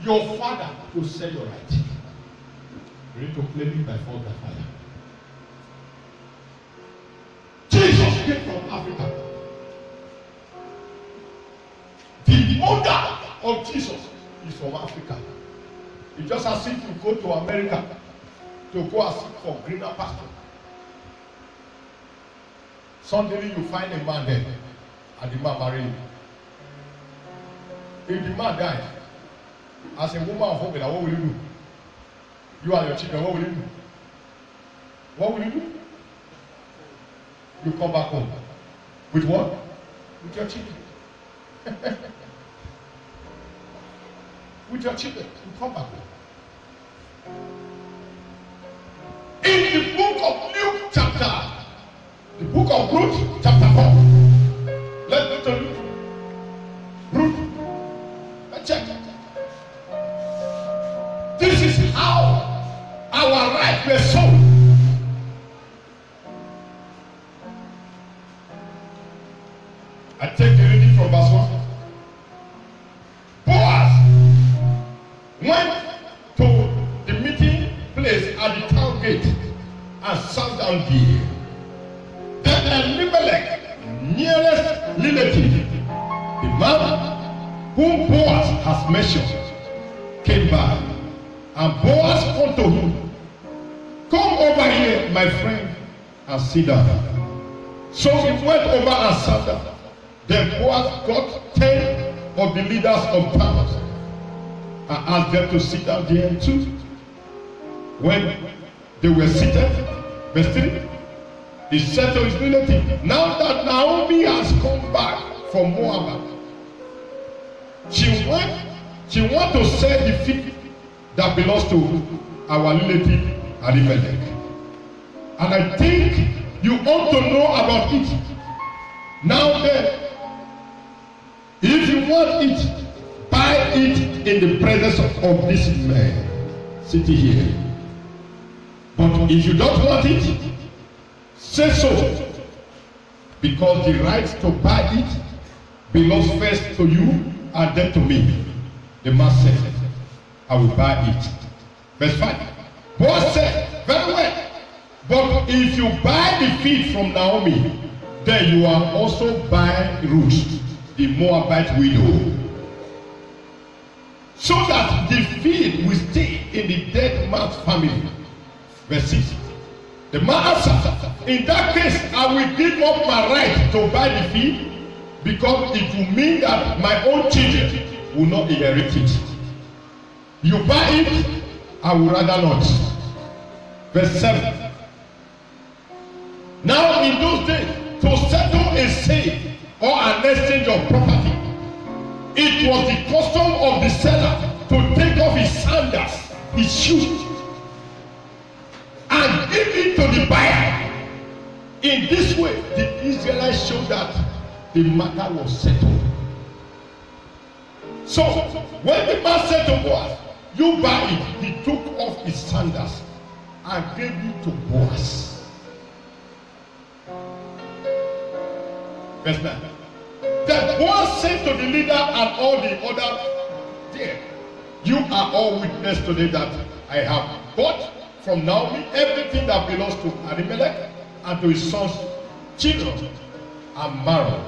your father to sell your right. You need to claim it by force by fire. Jesus came from Africa. The mother of Jesus is from Africa. It's just as if you go to America to go and seek for greener pasture. Suddenly you find a man there, and the man married you. If the man died, as a woman of hope, what will you do? You and your children, what will you do? What will you do? You come back home. With what? With your children. With your children, you come back home. In the book of Luke chapter, the book of Ruth chapter 4. Let's go to Luke. Ruth. Let's check. This is how our right were sold. I take the reading from verse 1. Boaz went to the meeting place at the town gate and sat down there. Then Elimelech, nearest relative, the man whom Boaz has mentioned, came by, and Boaz unto him, "Come over here, my friend, and sit down." So he went over and sat down. Then Boaz got 10 of the leaders of towns and asked them to sit down there too. When they were seated, verse 3, he said to his relative, "Now that Naomi has come back from Moab, she want to sell the field that belongs to our relative Elimelech. And I think you ought to know about it. Now then, if you want it, buy it in the presence of this man sitting here. But if you don't want it, say so, because the right to buy it belongs first to you and then to me." The man said, "I will buy it." Verse 5. Boaz said, "Very well, but if you buy the field from Naomi, then you are also buying Ruth, the Moabite widow, so that the field will stay in the dead man's family." Verse 6. The man answered, "In that case, I will give up my right to buy the field, because it will mean that my own children will not inherit it. You buy it, I would rather not." Verse 7. Now in those days, to settle a sale or an exchange of property, it was the custom of the seller to take off his sandals, his shoes, and give it to the buyer. In this way, the Israelites showed that the matter was settled. So, when the man said to Boaz, "You buy it," he took off his sandals and gave it to Boaz. Verse 9. Then Boaz said to the leader and all the other there, "You are all witness today that I have bought from Naomi everything that belongs to Elimelech and to his sons, children, and Mara."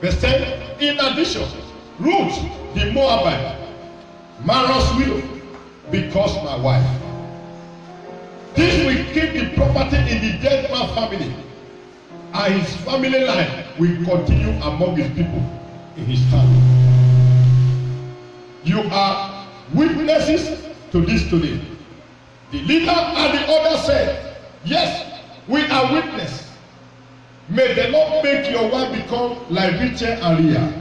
Verse 10. In addition, Ruth the Moabite, Mara's widow, becomes my wife. This will keep the property in the dead man's family, and his family line will continue among his people in his family. You are witnesses to this today. The leader and the other said, "Yes, we are witnesses. May the Lord make your wife become like Rachel and Leah,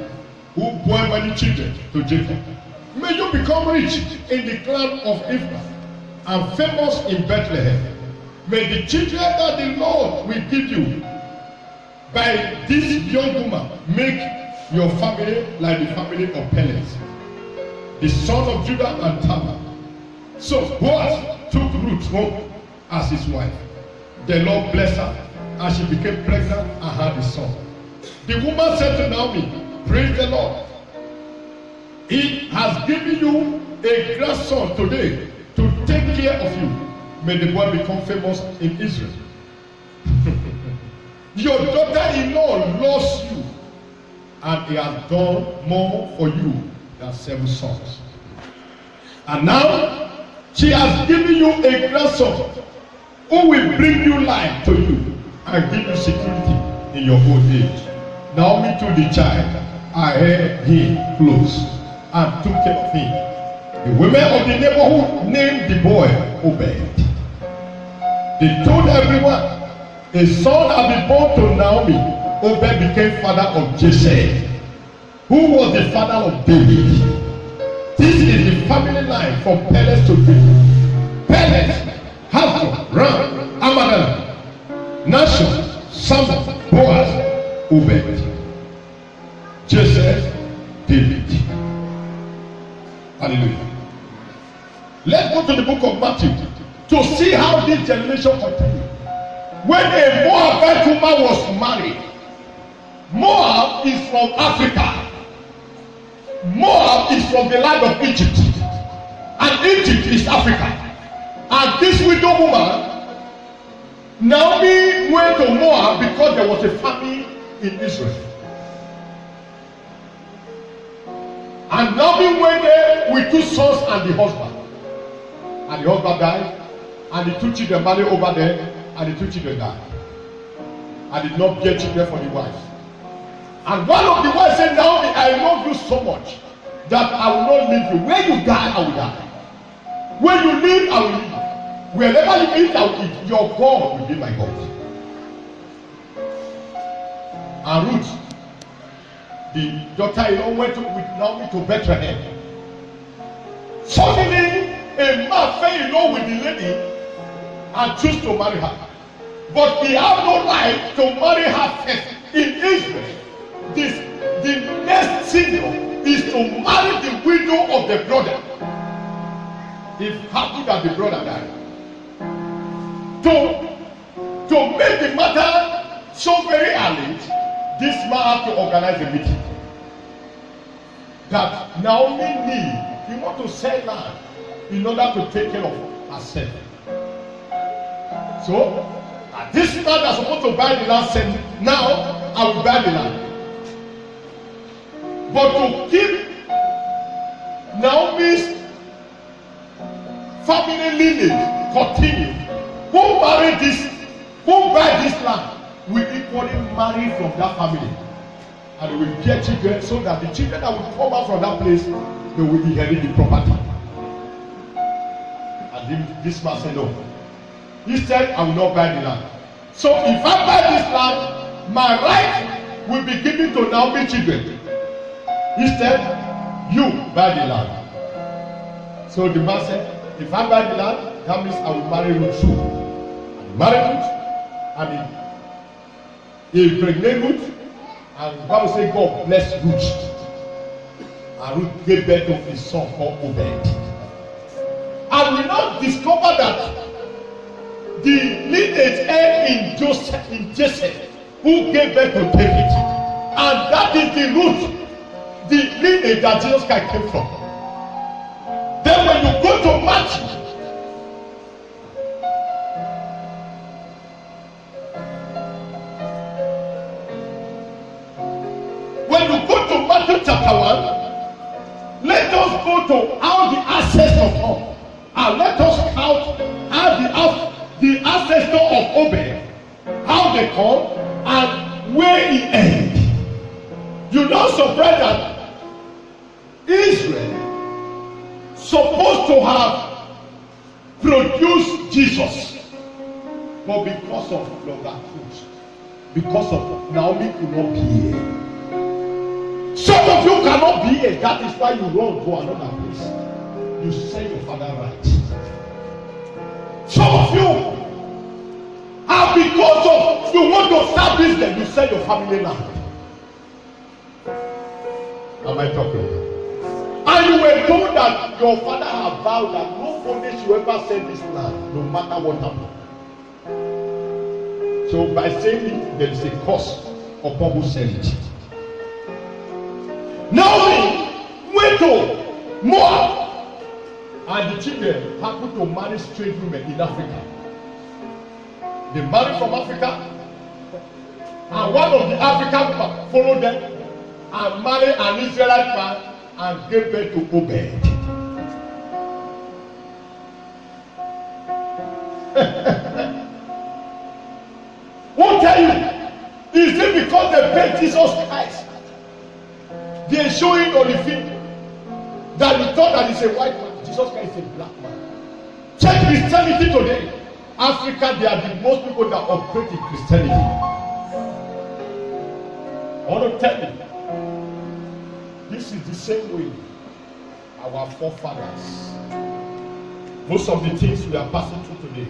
who bore many children to Jacob. May you become rich in the clan of Ephraim and famous in Bethlehem. May the children that the Lord will give you by this young woman make your family like the family of Pelez, the son of Judah and Tamar." So Boaz took Ruth home as his wife. The Lord blessed her, and she became pregnant and had a son. The woman said to Naomi, "Praise the Lord. He has given you a grandson today to take care of you. May the boy become famous in Israel. Your daughter-in-law loves you, and he has done more for you than 7 sons. And now she has given you a grandson who will bring new life to you and give you security in your old age. Naomi took the child and held him close and took care of him. The women of the neighborhood named the boy Obed. They told everyone, a son had been born to Naomi. Obed became father of Jesse, who was the father of David. This is the family line from Perez to David. Perez, Hazor, Ram, Ammadai, Nashon, Samuel, Boaz, Obed, Jesse, David. Hallelujah. Let's go to the book of Matthew to see how this generation continued. When a Moabite woman was married, Moab is from Africa. Moab is from the land of Egypt. And Egypt is Africa. And this widow woman, Naomi went to Moab because there was a famine in Israel. And Naomi went there with 2 sons and the husband. And the husband died. And the 2 children married over there. And the 2 children died. And did not bear children for the wife. And one of the wives said, Naomi, I love you so much that I will not leave you. Where you die, I will die. Where you live, I will live. Wherever you eat, I will eat. Your God will be my God. And Ruth, the daughter-in-law, went with Naomi to Bethlehem. Suddenly, a man fell in love with the lady and chose to marry her. But he had no right to marry her first. In Israel, the next senior is to marry the widow of the brother. If happened that the brother died. To make the matter so very early, this man had to organize a meeting. That Naomi need, he want to sell land in order to take care of herself. So, this man that's supposed to buy the land said, now I will buy the land. But to keep Naomi's family lineage continue, who married this, who buy this land, will equally marry from that family. And they will get children so that the children that will come out from that place, they will inherit the property. And this man said, no. He said, I will not buy the land. So if I buy this land, my right will be given to Naomi's children. He said, you buy the land. So the man said, if I buy the land, that means I will marry Ruth too. And he married Ruth, and he impregnated Ruth, and the Bible says God blessed Ruth. And Ruth gave birth to his son called Obed. And we now discover that the lineage end in Jesse, who gave birth to David, and that is the root, the lineage that Jesus Christ came from. Then when you go to Matthew, chapter 1, let us go to how the ancestors come, and let us count how the ancestor of Obed, how they come and where he end. You're not surprised that Israel supposed to have produced Jesus, but because of longer fruits, because of Naomi could not be here. Some of you cannot be here. That is why you run to another place. You sell your father right. Some of you are because of you want to start business, you sell your family land. Am I talking? And you were told that your father had vowed that nobody should ever sell this land, no matter what happened. So by saying it, there is a cost upon who sell it. Now, when went to Moab, and the children happened to marry strange women in Africa. They married from Africa, and one of the African people followed them and married an Israelite man and gave birth to Obed. Won't tell you, is it because they paid Jesus Christ? They are showing on the film that you thought that it's a white man. Jesus Christ is a black man. Check Christianity today. Africa, they are the most people that operate in Christianity. I want to tell you, this is the same way our forefathers, most of the things we are passing through today,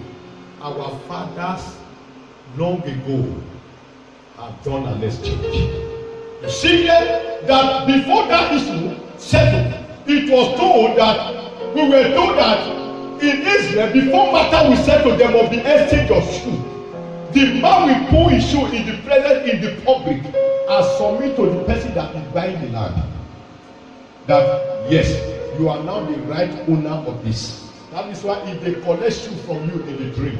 our fathers long ago have done an exchange. You see here that before that issue settled, it was told that we were told that in Israel, before matter we settle them of the exchange of shoe, the man will pull his shoe in the presence in the public and submit to the person that is buying the land. That yes, you are now the right owner of this. That is why if they collect shoe from you in the dream,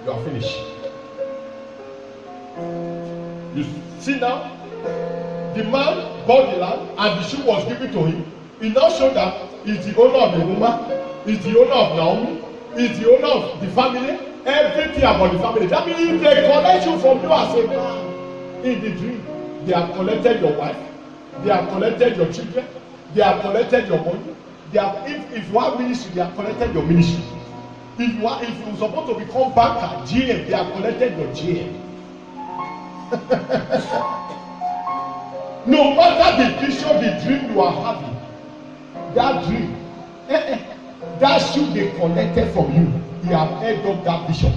you are finished. You see now, the man bought the land and the shoe was given to him. He now showed that he's the owner of the woman, he's the owner of Naomi, he's the owner of the family, everything about the family. That means if they collect you from you as a man in the dream, they have collected your wife, they have collected your children, they have collected your money. They have, if you have ministry, they have collected your ministry. If you're supposed to become banker, GM, they have collected your GM. No matter the vision, the dream you are having, that dream, that should be collected from you. You have held up that vision.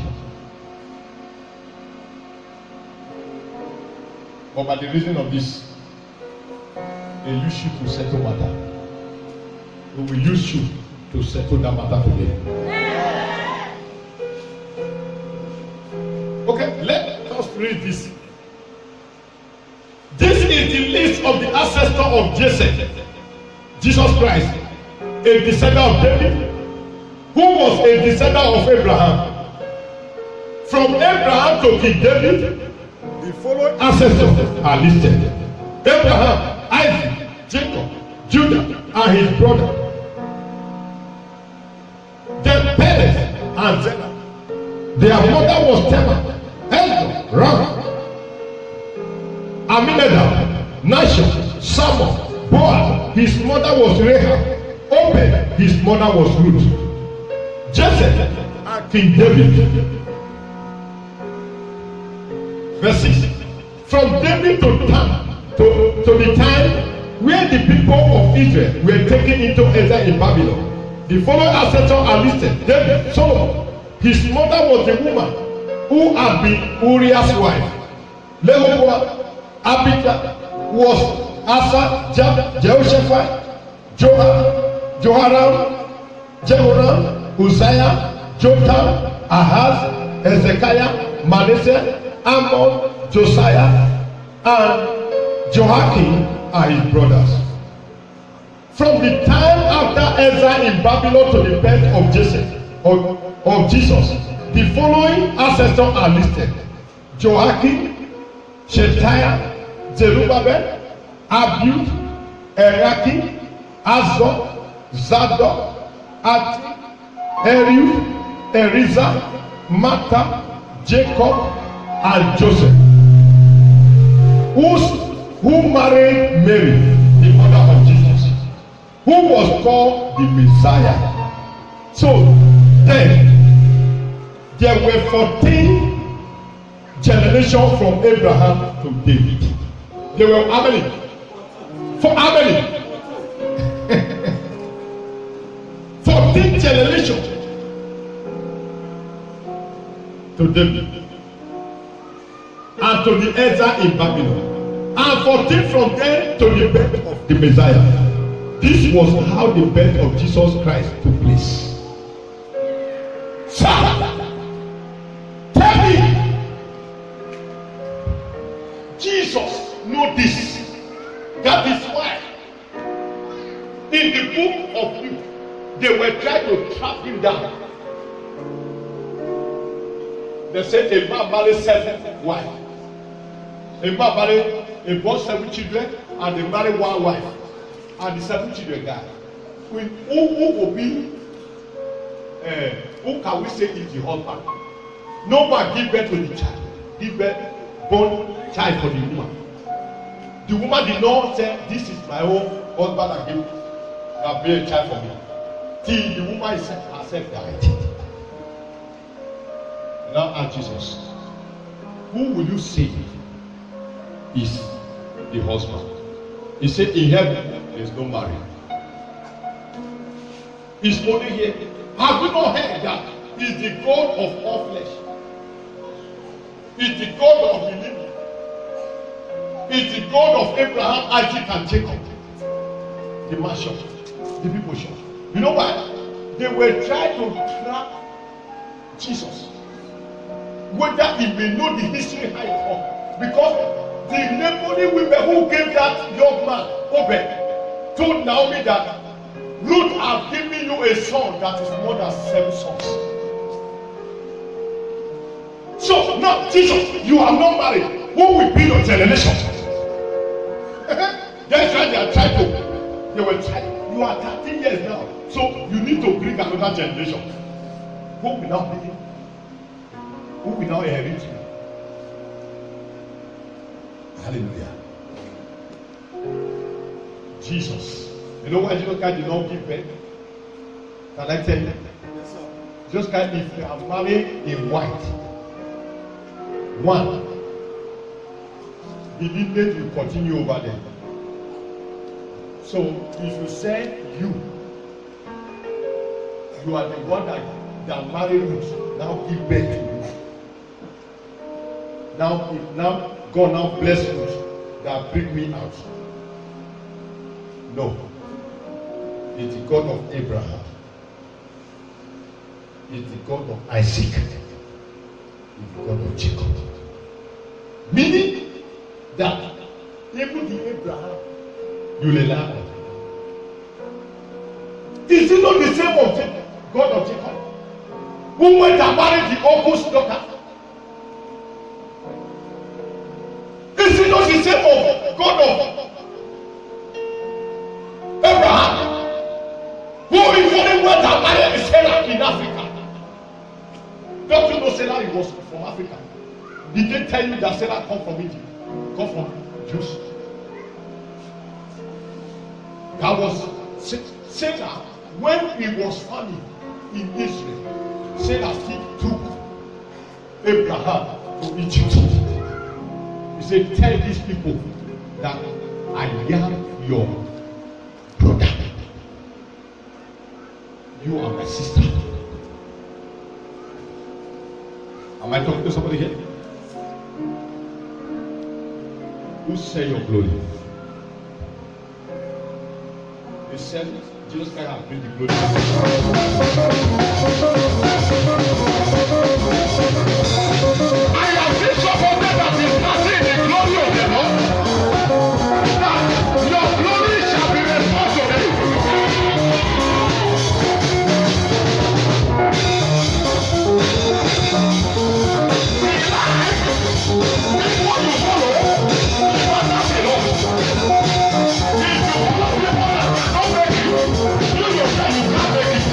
But by the reason of this, they use you to settle matter. We will use you to settle that matter today. Okay, let us read this. This is the list of the ancestor of Jesus Christ, a descendant of David, who was a descendant of Abraham. From Abraham to King David, the following ancestors are listed: Abraham, Isaac, Jacob, Judah, and his brother. Then Perez and Zerah. Their mother was Tamar, Hezron, Ram, Aminadab, Nashon, Salmon, Boaz. His mother was Rahab. Obed, his mother was Ruth. Jesse and King David. Verse 6. From David to the time where the people of Israel were taken into exile in Babylon, the following ancestors are listed: David, Solomon. His mother was the woman who had been Uriah's wife. Rehoboam, Abijah was Asa, Jehoshaphat, Jehoram, Uzziah, Jotham, Ahaz, Hezekiah, Manasseh, Ammon, Josiah, and Joachim are his brothers. From the time after exile in Babylon to the birth of Jesus, the following ancestors are listed: Joachim, Shealtiel, Zerubbabel, Abiud, Eliakim, Azor, Zadok, Ati, Eliud, Erizah, Mattha, Jacob, and Joseph, who married Mary, the mother of Jesus, who was called the Messiah. So then there were 14 generations from Abraham to David. There were how many? For how many? 14 generations to David, and to the exile in Babylon, and 14 from there to the birth of the Messiah. This was how the birth of Jesus Christ took place. Father, tell me, Jesus know this. That is why book of Luke, they were trying to trap him down. They said a man married 7 wives. A man married, he born 7 children, and they married 1 wife. And the 7 children died. Who will be, who can we say is the husband? No man give birth to the child. Give birth, born child for the woman. The woman did not say, this is my own husband that bear a child for me. Till the woman herself died. Now ask Jesus, who will you say is the husband? He said, in heaven there is no marriage. He's only here. Have you not heard that he's the God of all flesh? He's the God of believing. He's the God of Abraham, Isaac, and Jacob. The man shot. The people shot. You know why? They were trying to trap Jesus. Whether he may know the history how it come. Because the neighboring women who gave that young man Obed told Naomi that Ruth have given you a son that is more than 7 sons. So now, Jesus, you are not married. Who will be your generation? That's why they are trying to. They were trying. You are 13 years now, so you need to bring another generation. Who will now be? Who will now inherit you? Hallelujah. Jesus. You know why Jesus Christ did not give birth? Can I tell you? Jesus Christ, if you are married in white, one, the lineage will continue over there. So if you say you are the one that married Ruth, now give birth to you. Now God now bless Ruth that bring me out. No. It's the God of Abraham. It's the God of Isaac. It's the God of Jacob. Meaning that even the Abraham you will allow. Is it not the same of Jacob, God of Jacob? Who went and married the uncle's daughter? Is it not the same of God of Abraham? Who even went and married Sarah in Africa? Don't you know Sarah was from Africa? Did they tell you that Sarah come from Egypt? Come from Jews? That was Sarah when he was famine in Israel. Sarah still took Abraham to Egypt. He said, tell these people that I am your brother. You are my sister. Am I talking to somebody here? Who say your glory? They said Jesus Christ has been the glory. I have seen somebody that is passing the glory of the Lord. That your glory shall be restored to you. What you follow, you are not alone. If you follow people that cannot make you, you yourself you can't make it.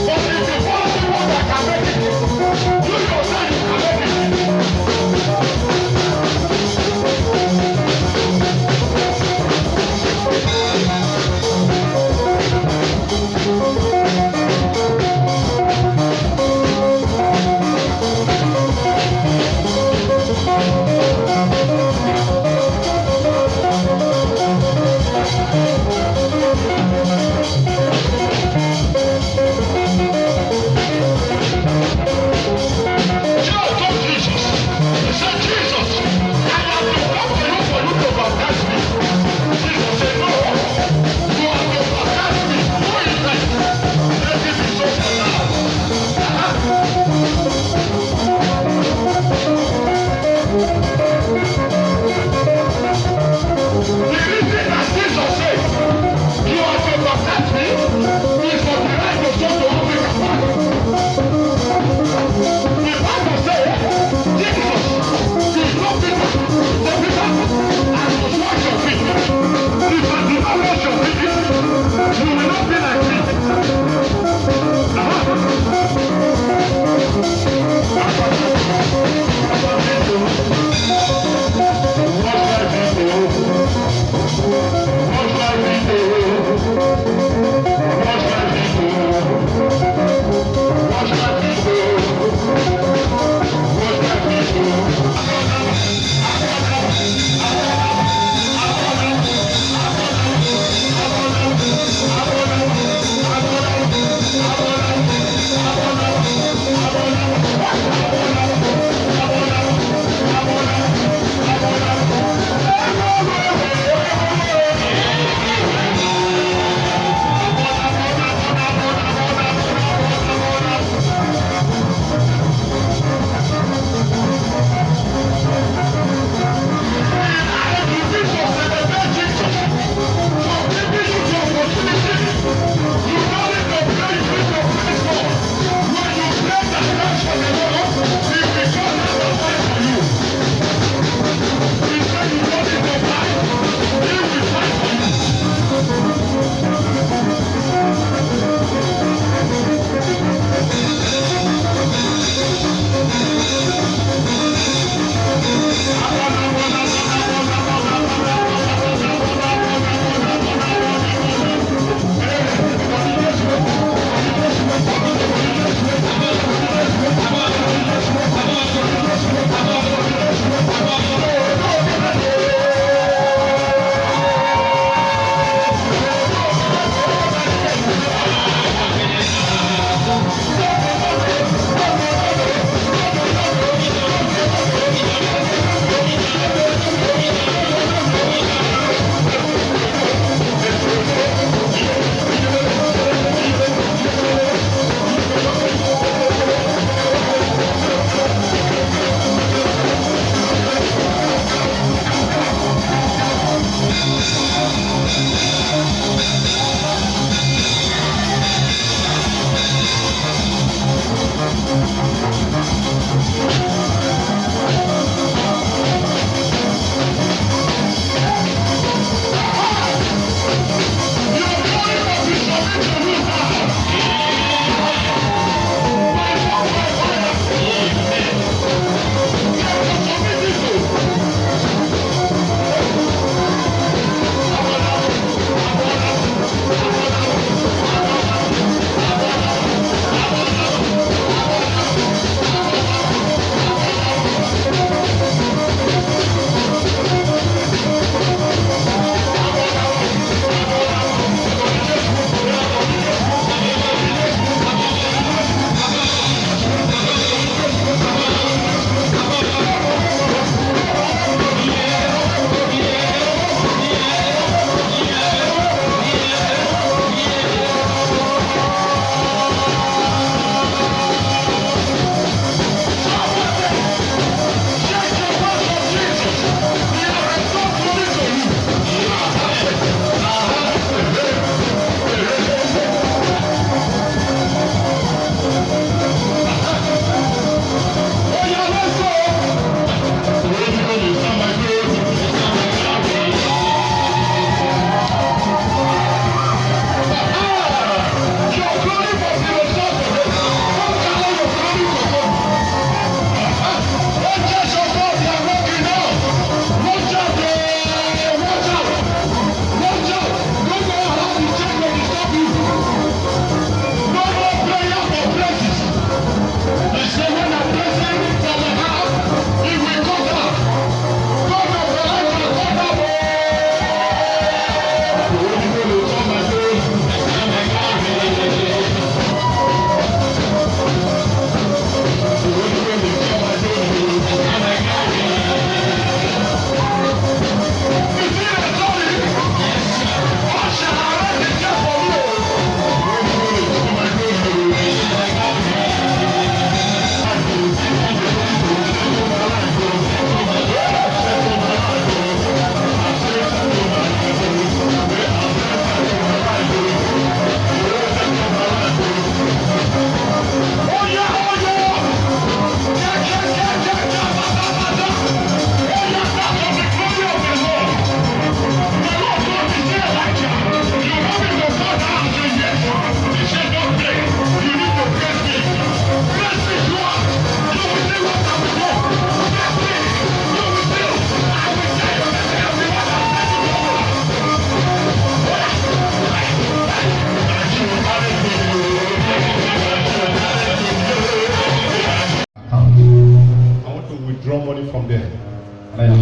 But if you follow people that can make it,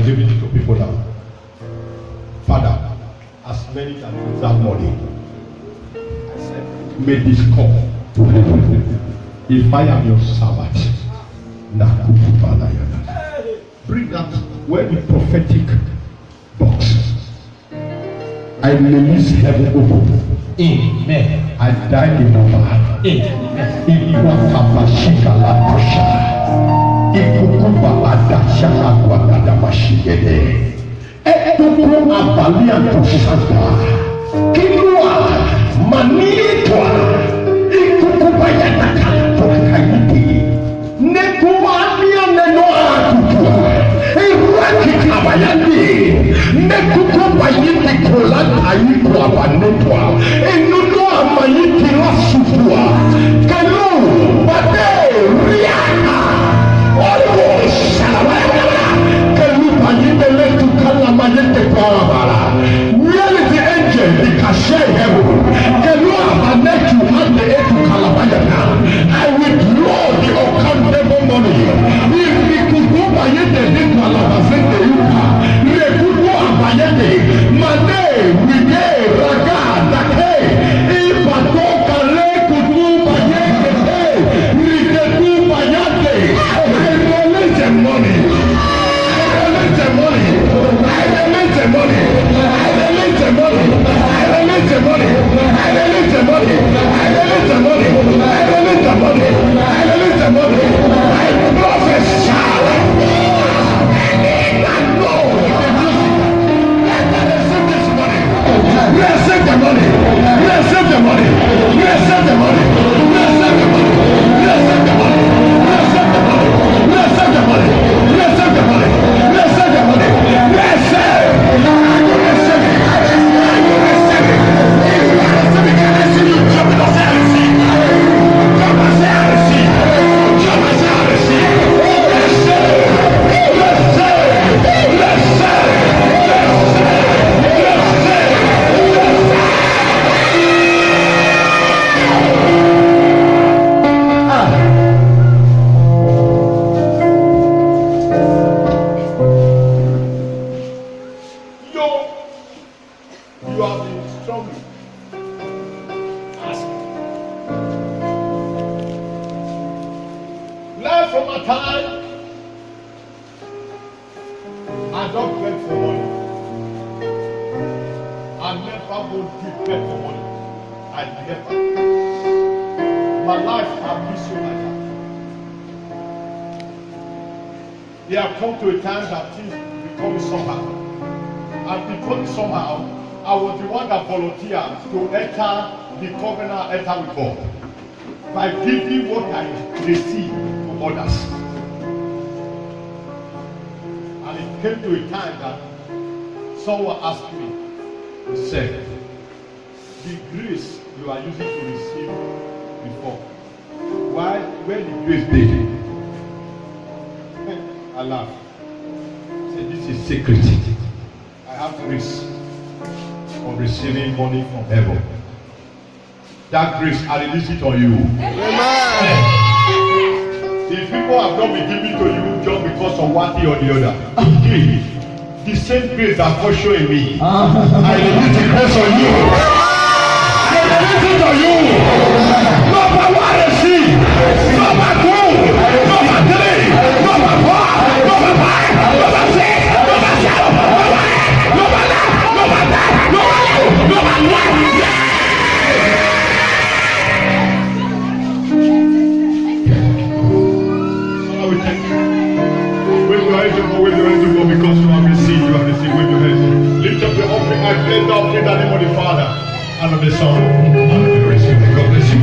giving it to people now. Father, as many that deserve money, I said, may this come. If I am your servant, bring that where the prophetic box. I release heaven open. Amen. I die in over. Amen. Ikukuba adashaka kwagada mashigede. Etuku abalia tusanta. Kinua manitwa. Ikukuba yataka tokaiti. Nekuwa niya nenoa kutua. Iraki kabayandi. Nekukuba yiti kolata yiku abanetwa. Enunua mayiti rasufua. Kanu bade riaka. Where is the angel? The cashier heaven. Can you abandon to hand the aid to Kalabayana? I withdraw the uncountable money. If we could go by it, the Kalabazende Yuka, we could go by it. Mane, Wide, Raga, Dake, Ipatoka, Le, could go by it. We could go by it. I release the money. I release the money. I release the money. I release the money. I release the money. I release the money. I release the money. I release the money. I release the money. I prophesy. I know. Receive this money. Receive the money. Receive the money. Receive the money. Receive the money. Receive the money. Receive the money. Receive the money. Receive the money. Receive the money. Receive. You have been struggling. Ask. Learn from a time I don't beg for money. I never want to beg for money. I never. My life has been so like that. They have come to a time that things become somehow. And because somehow I was the one that volunteered to enter the covenant, enter with God by giving what I receive to others. And it came to a time that someone asked me, he said, the grace you are using to receive before, where the grace did? I laughed. I said, this is secret. I have grace for receiving money from heaven. That grace, I release it on you. Amen. If people have not been given to you just because of one thing or the other, the same grace that God showing me, I release the grace on you. I release it on you. Number one, receive. Number two, number three, number four, number five, number six, number seven, number eight, number nine, number 10, number 11. Wave your hands to God because you have received, wave your hands. Lift up your offering, I place the offering in the name of the Father, and of the Son, and of the Holy Spirit. God bless you.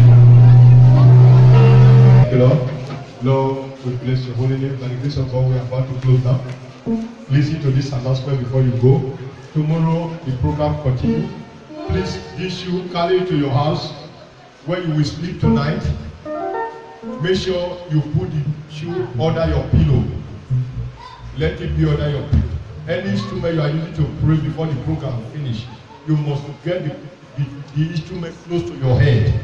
Lord, we bless your holy name. By the grace of God, we are about to close now. Listen to this announcement before you go. Tomorrow, the program continues. Please, this shoe, carry it to your house where you will sleep tonight. Make sure you put the shoe under your pillow. Let it be under your pillow. Any instrument you are using to pray before the program finish, you must get the instrument close to your head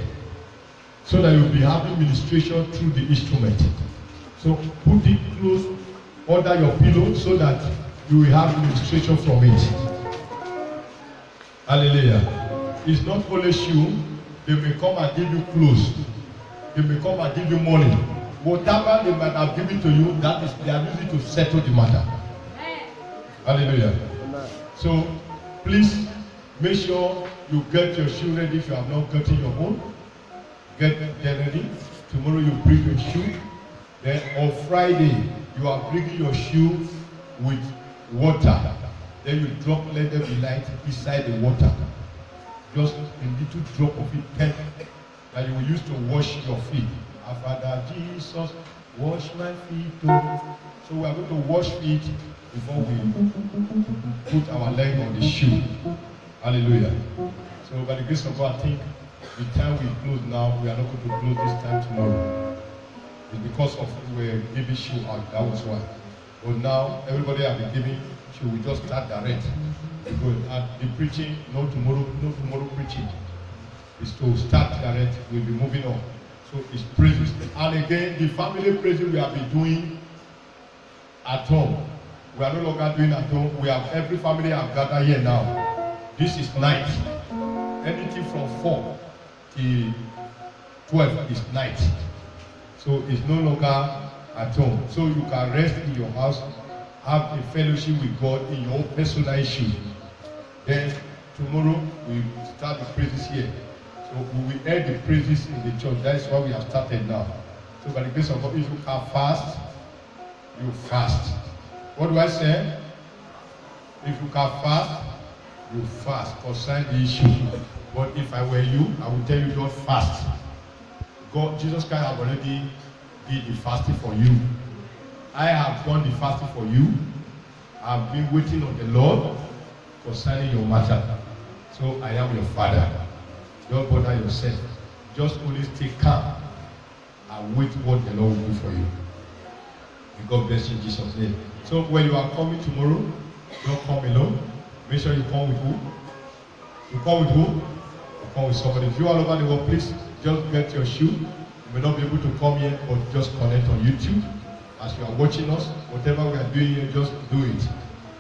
so that you'll be having ministration through the instrument. So put it close under your pillow so that you will have illustration from it. Hallelujah. It's not only shoe. They may come and give you clothes. They may come and give you money. Whatever they might have given to you, that is, they are using to settle the matter. Hallelujah. So please make sure you get your shoe ready if you have not gotten your own. Get them ready. Tomorrow you bring your shoe. Then on Friday you are bringing your shoe with water. Then you drop, let them be light beside the water. Just a little drop of it that you will use to wash your feet. Our Father Jesus, wash my feet. So we are going to wash feet before we put our leg on the shoe. Hallelujah. So by the grace of God, I think the time we close now, we are not going to close this time tomorrow. It's because of we're giving shoe out. That was why. But now everybody have been giving shoe. We just start direct. Because the preaching, no tomorrow preaching. It's to start direct. We'll be moving on. So it's praises. And again, the family praises we have been doing at home. We are no longer doing at home. We have every family have gathered here now. This is night. Anything from 4 to 12 is night. So it's no longer at home. So you can rest in your house, have a fellowship with God in your own personal issue. Then tomorrow we start the praises here. So we will end the praises in the church. That is why we have started now. So by the grace of God, if you can fast, you fast. What do I say? If you can fast, you fast. Concerning the issue. But if I were you, I would tell you don't fast. God, Jesus Christ have already did the fasting for you. I have done the fasting for you. I've been waiting on the Lord concerning your matter. So I am your Father. Don't bother yourself. Just only stay calm and wait what the Lord will do for you. And God bless you in Jesus' name. So when you are coming tomorrow, don't come alone. Make sure you come with who? You come with who? You come with somebody. If you are all over the world, please just get your shoe. You may not be able to come here, but just connect on YouTube. As you are watching us, whatever we are doing here, just do it.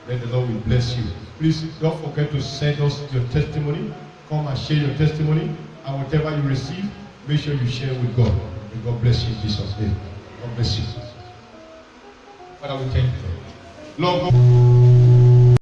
Then the Lord will bless you. Please don't forget to send us your testimony. Come and share your testimony. And whatever you receive, make sure you share with God. And God bless you in Jesus' name. God bless you. Father, we thank you. Lord,